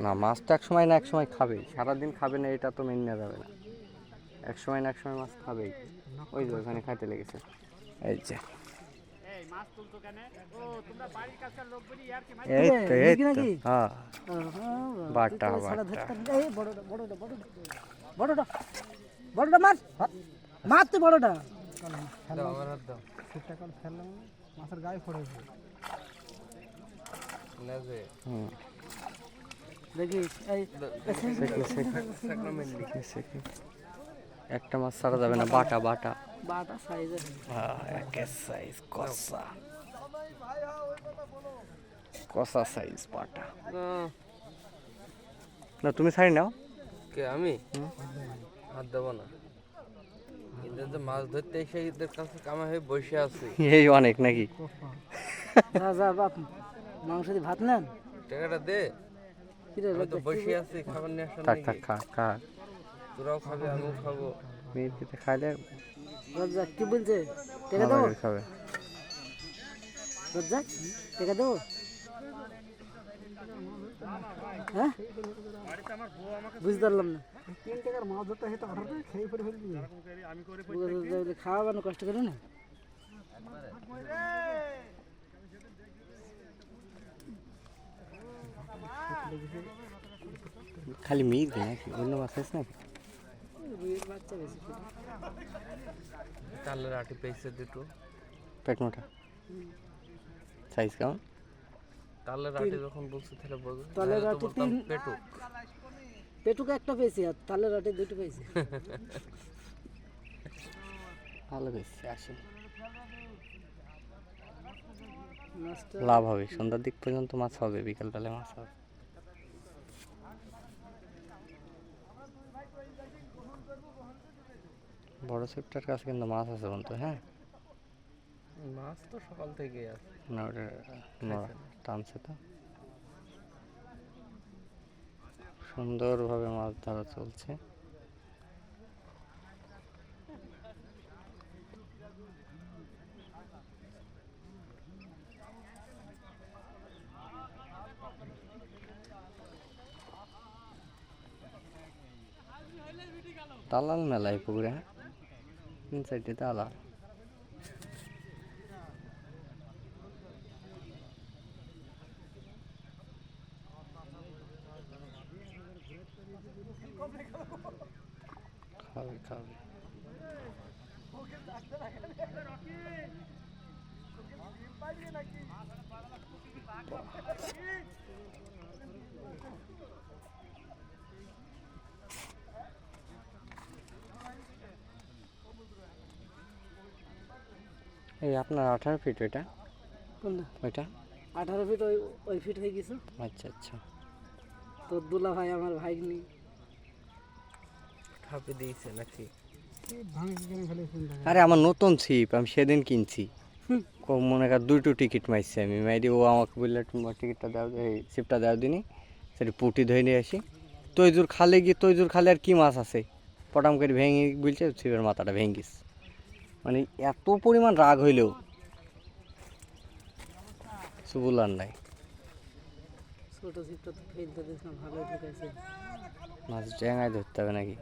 না মাছ তো এক সময় না এক সময় খাবেই, সারাদিন খাবে না এটা তো মেনে নেওয়া যাবে না। এক সময় না এক সময় মাছ খাবেই। ওই যে ওখানে খাইতে লেগেছে, এই যে এই তো এই তো হ্যাঁ বাটা বাটা বড়টা বড়টা মাছ মাছ তো বড়টা মাছের গায়ে পড়েছে দেখিস একটা মাছ ছাড়া যাবে না, বাটা বাটা বাটা সাইজের একের সাইজ কষা কষা সাইজ বাটা। না তুমি ছাড়ি নাও। কে আমি হাত দেবো না, এদের যে মাছ ধরতে এসে এদের কাছে কামা হয়ে বসে আছি। এই অনেক নাকি? যা যা বাপ মাংস দিয়ে ভাত নেন, টাকাটা দে। আমি তো বসে আছি, খাবার নিয়ে আসেন থাক নাকি? থাক খা খা, তোরাও খাবে আমিও খাবো। মেয়ের পিঠে খাইলে রজ্জাক কি বলছে টাকা দেবো? খাবে। রজ্জাক টাকা দেবো? হ্যাঁ বুঝতে পারলাম না। 3 টাকার মাছ ধরতে হয়তো 18 টাকা খেয়ে পরে ফেলবি। খাওয়াবানো কষ্ট করে না। খালি মিট নাকি অন্য মাছ আছে নাকি? বাচ্চা বেশি তালের আটি পেয়েছে দুটো। পেট মোটা সাইজ কেমন? তালের আটি যখন বলছি তাহলে বলবো তালের আটি পেটুক পেটুক একটা পেয়েছি আর তালের আটি দুটো পেয়েছি। ভালো বেশি আসে, লাভ হবে। সন্ধ্যার দিক পর্যন্ত মাছ হবে, বিকালবেলায় মাছ হবে। বড় সেপ্টার কাছে কিন্তু মাছ আছে বন্ধু। হ্যাঁ মাছ তো সকাল থেকেই আছে। না ওটা টানছে তো, সুন্দরভাবে মাছ ধরা চলছে। দালাল মেলায় পুকুরে, হ্যাঁ 3-4টি দালাল। খাবে খাবে এই আপনার 18 ফিট ওইটা? কোনটা? ওইটা 18 ফিট ওই ফিট হয়ে গেছে। আচ্ছা আচ্ছা। তো দুলা ভাই আমার ভাগ্নি খাপে দিয়েছে নাকি? আরে আমার নতুন ছিপ, আমি সেদিন কিনছি। মনে কর 2টো টিকিট মারছি আমি মাইরি। ও আমাকে বললে তোমার টিকিটটা দাও, এই ছিপটা দাও দিনই, সেটা পুঁটি ধরে নিয়ে আসি। তৈজুর খালে গিয়ে তৈজুর খালে আর কি মাছ আছে, পটাম করে ভেঙে বলছে ছিপের মাথাটা ভেঙ্গিস। মানে এত পরিমাণ রাগ হইলেও কিছু বলার নাই। ছোট ছিপটা তো ফেলতে দিস না, ভালোই ঢুকাইছে। মাছ ডেঙায় ধরতে হবে নাকি?